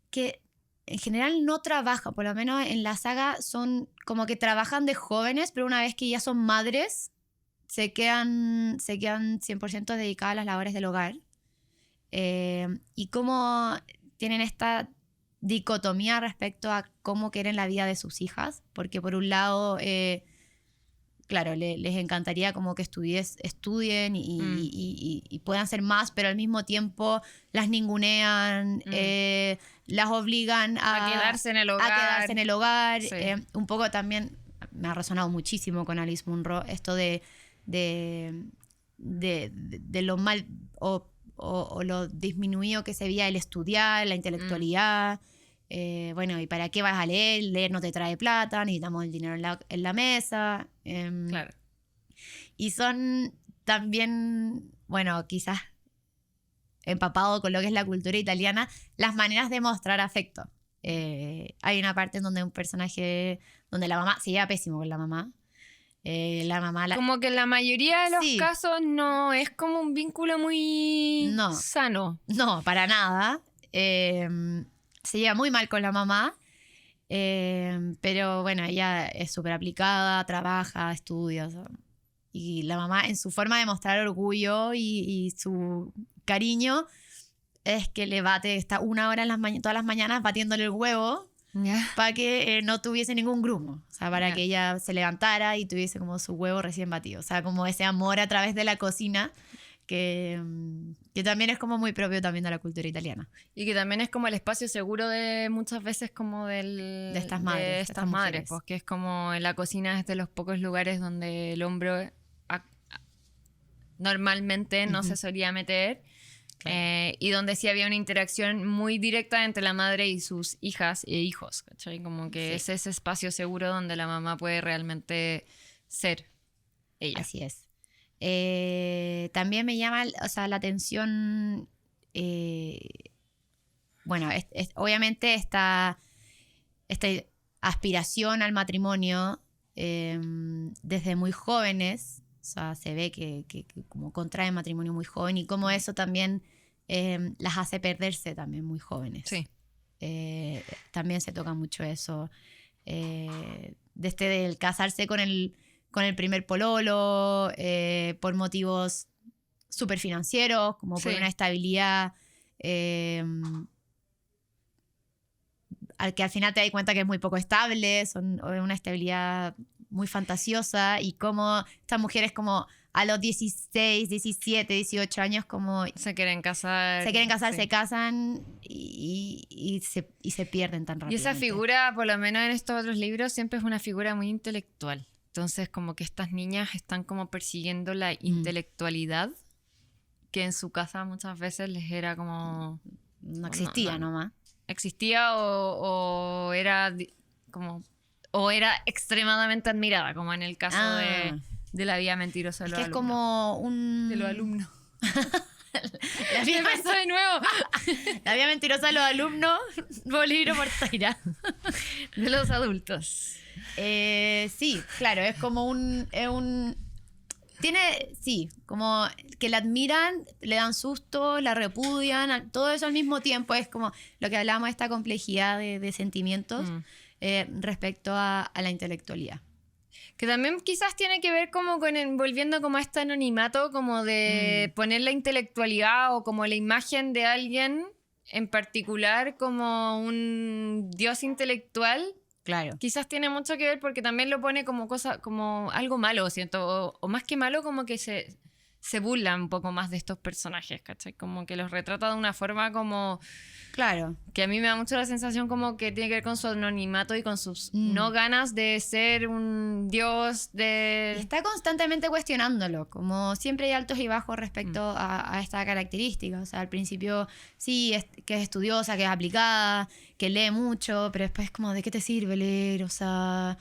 que en general no trabajan, por lo menos en la saga son como que trabajan de jóvenes, pero una vez que ya son madres se quedan 100% dedicadas a las labores del hogar. Y cómo tienen esta dicotomía respecto a cómo quieren la vida de sus hijas, porque por un lado, claro, les encantaría como que estudien y puedan ser más, pero al mismo tiempo las ningunean, las obligan a quedarse en el hogar. A quedarse en el hogar. Sí. Un poco también me ha resonado muchísimo con Alice Munro esto de lo mal o lo disminuido que se veía el estudiar, la intelectualidad. Bueno, ¿y para qué vas a leer? Leer no te trae plata, necesitamos el dinero en la mesa. Claro. Y son también, bueno, quizás empapado con lo que es la cultura italiana, las maneras de mostrar afecto. Hay una parte en donde un personaje, donde la mamá se lleva pésimo con la mamá. Como que en la mayoría de los casos no es como un vínculo muy sano. No, para nada. Se lleva muy mal con la mamá, pero bueno, ella es súper aplicada, trabaja, estudia. O sea, y la mamá, en su forma de mostrar orgullo y su cariño, es que le bate, está 1 hora todas las mañanas batiéndole el huevo. Para que no tuviese ningún grumo, o sea, para que ella se levantara y tuviese como su huevo recién batido, o sea, como ese amor a través de la cocina que también es como muy propio también de la cultura italiana. Y que también es como el espacio seguro de muchas veces como de estas madres, pues que es como en la cocina es de los pocos lugares donde el hombre normalmente no se solía meter. Claro. Y donde sí había una interacción muy directa entre la madre y sus hijas e hijos, ¿cachai? Como que es ese espacio seguro donde la mamá puede realmente ser ella. Así es. También me llama, o sea, la atención, bueno, obviamente esta aspiración al matrimonio desde muy jóvenes. O sea, se ve que como contraen matrimonio muy joven y cómo eso también las hace perderse también muy jóvenes. Sí. También se toca mucho eso. Del casarse con el primer pololo por motivos súper financieros, como por una estabilidad al que al final te das cuenta que es muy poco estable, son una estabilidad muy fantasiosa, y como estas mujeres como a los 16, 17, 18 años como se quieren casar, se casan y se pierden tan rápido. Y esa figura, por lo menos en estos otros libros, siempre es una figura muy intelectual. Entonces como que estas niñas están como persiguiendo la intelectualidad que en su casa muchas veces les era como... No existía nomás. Existía o era como... O era extremadamente admirada, como en el caso de La vida mentirosa de los alumnos. Es como un... De los alumnos. La vida empezó de nuevo. La vida mentirosa de los alumnos. Nuevo libro por Zaira. De los adultos. Sí, claro, es como como que la admiran, le dan susto, la repudian, todo eso al mismo tiempo. Es como lo que hablábamos de esta complejidad de sentimientos respecto a la intelectualidad. Que también quizás tiene que ver como con volviendo como a este anonimato, como de poner la intelectualidad o como la imagen de alguien en particular como un dios intelectual. Claro. Quizás tiene mucho que ver porque también lo pone como cosa, como algo malo, siento, o más que malo, como que se burla un poco más de estos personajes, ¿cachai? Como que los retrata de una forma como... Claro. Que a mí me da mucho la sensación como que tiene que ver con su anonimato y con sus no ganas de ser un dios de... Y está constantemente cuestionándolo, como siempre hay altos y bajos respecto a esta característica. O sea, al principio sí, que es estudiosa, que es aplicada, que lee mucho, pero después como, ¿de qué te sirve leer? O sea,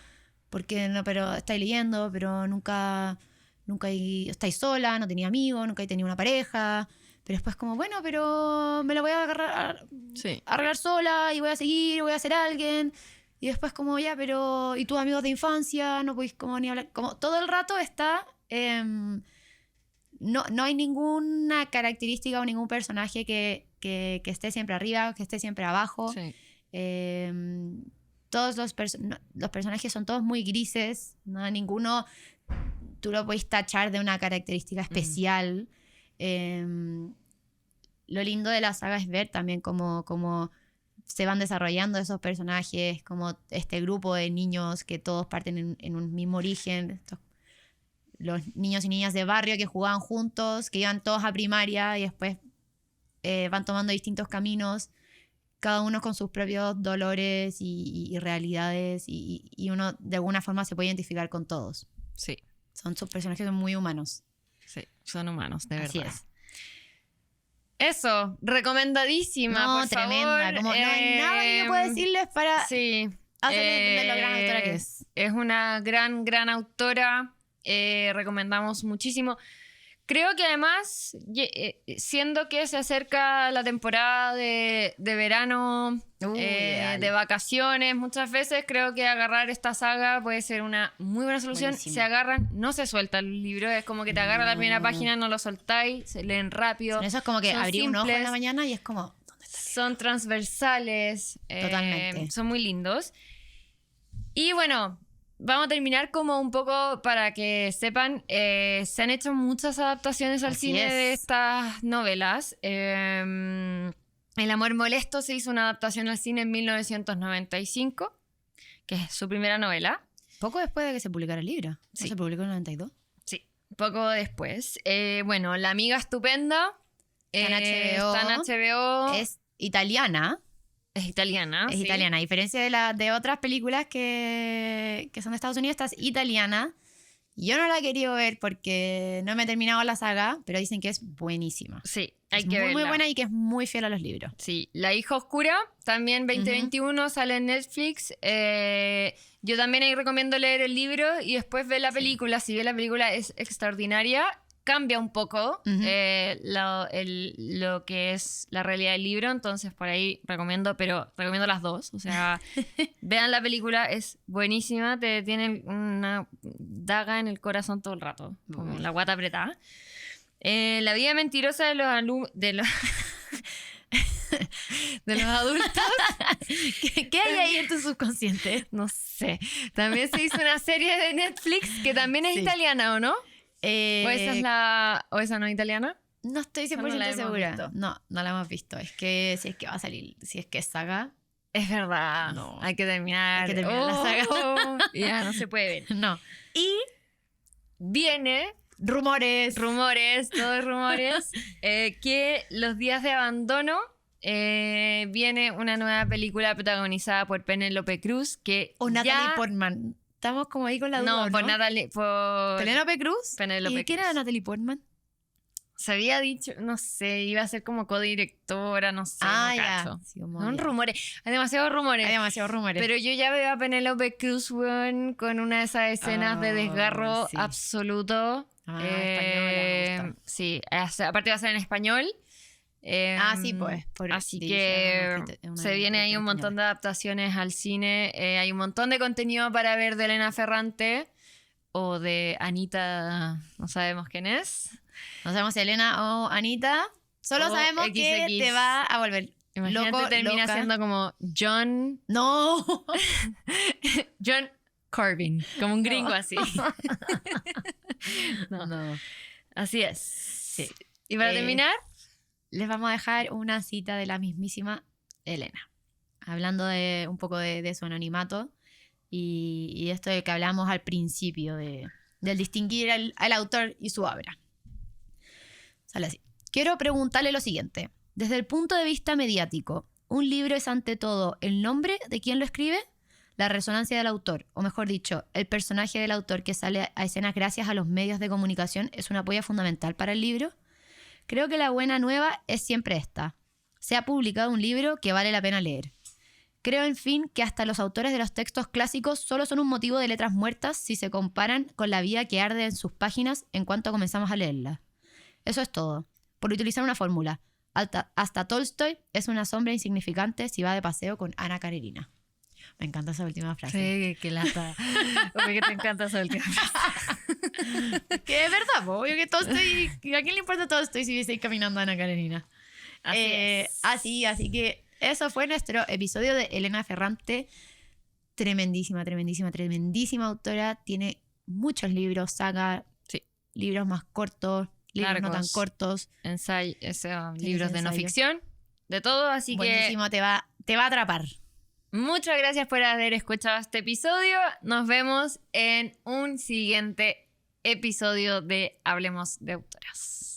¿por qué no? Pero estáis leyendo, pero nunca estáis sola, no tenía amigos, nunca he tenido una pareja. Pero después como, bueno, pero me la voy a arreglar sola y voy a seguir, voy a ser alguien. Y después como, ya, pero... ¿Y tus amigos de infancia? No podéis como ni hablar... Como todo el rato está... No hay ninguna característica o ningún personaje que esté siempre arriba, que esté siempre abajo. Sí. Todos los personajes son todos muy grises, ¿no? Ninguno tú lo puedes tachar de una característica especial. Lo lindo de la saga es ver también cómo se van desarrollando esos personajes, como este grupo de niños que todos parten en un mismo origen. Los niños y niñas de barrio que jugaban juntos, que iban todos a primaria y después van tomando distintos caminos, cada uno con sus propios dolores y realidades, y uno de alguna forma se puede identificar con todos. Sí. Sus personajes son muy humanos. Sí, son humanos, de Así verdad. es. Eso, recomendadísima, No, por tremenda. favor. Como, no hay nada que yo pueda decirles para hacerle entender lo gran autora que es. Es una gran autora. Recomendamos muchísimo. Creo que además, siendo que se acerca la temporada de verano, de vacaciones, muchas veces creo que agarrar esta saga puede ser una muy buena solución. Buenísimo. Se agarran, no se sueltan los libros, es como que te agarra la primera página, no lo soltáis, se leen rápido. Eso es como que abrí un ojo en la mañana y es como... Son transversales. Totalmente. Son muy lindos. Y bueno, vamos a terminar como un poco para que sepan, se han hecho muchas adaptaciones al cine de estas novelas. El amor molesto se hizo una adaptación al cine en 1995, que es su primera novela. Poco después de que se publicara el libro. Sí. ¿Se publicó en el 92? Sí, poco después. Bueno, La amiga estupenda. Está en HBO. Está en HBO. Es italiana. Es italiana. Es sí. italiana. A diferencia de otras películas que son de Estados Unidos, esta es italiana. Yo no la he querido ver porque no me he terminado la saga, pero dicen que es buenísima. Sí, hay Es que verla. muy buena y que es muy fiel a los libros. Sí, La hija oscura, también 2021, sale en Netflix. Yo también ahí recomiendo leer el libro y después ver la película. Si bien la película es extraordinaria, cambia un poco lo que es la realidad del libro, entonces por ahí recomiendo las dos. O sea, vean la película, es buenísima, te tiene una daga en el corazón todo el rato, como la guata apretada. La vida mentirosa de los adultos. ¿Qué hay ahí en tu subconsciente? No sé. También se hizo una serie de Netflix que también es italiana, ¿o no? ¿O esa no es italiana? No estoy 100% No la hemos segura. visto. No la hemos visto. Es que si es que va a salir, si es que es saga, Es verdad. No. Hay que terminar. Hay que terminar la saga. Ya, no se puede ver. no. Y viene Rumores. todos rumores, que Los días de abandono viene una nueva película protagonizada por Penélope Cruz, que O Natalie Portman. Estamos como ahí con la duda, No, por Natalie... Por ¿Penélope Cruz? Penélope ¿Y quién Cruz. era Natalie Portman? Se había dicho, no sé, iba a ser como codirectora, no sé, no cacho. Sí, como Son ya. rumores, hay demasiados rumores. Hay demasiados rumores. Pero yo ya veo a Penélope Cruz, weón, con una de esas escenas de desgarro sí. absoluto. Española, me gusta. Sí, aparte va a ser en español. Sí, pues. Así que se viene ahí un montón de... de adaptaciones al cine. Hay un montón de contenido para ver de Elena Ferrante o de Anita, no sabemos quién es. No sabemos si Elena o Anita. Solo O sabemos XX. que te va a volver Imagínate, loco, termina loca. siendo como John ¡No! Corbin, como un gringo No. así. No. Así es. Sí. Y para terminar, Les vamos a dejar una cita de la mismísima Elena. Hablando un poco de su anonimato y esto de que hablamos al principio del distinguir al autor y su obra. Sale así. Quiero preguntarle lo siguiente. Desde el punto de vista mediático, ¿un libro es ante todo el nombre de quien lo escribe? La resonancia del autor, o mejor dicho, el personaje del autor que sale a escena gracias a los medios de comunicación es un apoyo fundamental para el libro. Creo que la buena nueva es siempre esta. Se ha publicado un libro que vale la pena leer. Creo, en fin, que hasta los autores de los textos clásicos solo son un motivo de letras muertas si se comparan con la vida que arde en sus páginas en cuanto comenzamos a leerlas. Eso es todo. por utilizar una fórmula. Hasta Tolstoy es una sombra insignificante si va de paseo con Ana Karenina. Me encanta esa última frase. Sí, que lata. Obvio que te encanta esa última frase. Que es verdad, obvio que Tolstoy... ¿A quién le importa Tolstoy si estáis caminando a Ana Karenina? Así que eso fue nuestro episodio de Elena Ferrante. Tremendísima autora. Tiene muchos libros, saga, libros más cortos, libros no tan cortos. Ensayos, libros de no ficción, de todo, así buenísimo, que... te va a atrapar. Muchas gracias por haber escuchado este episodio. Nos vemos en un siguiente episodio de Hablemos de Autoras.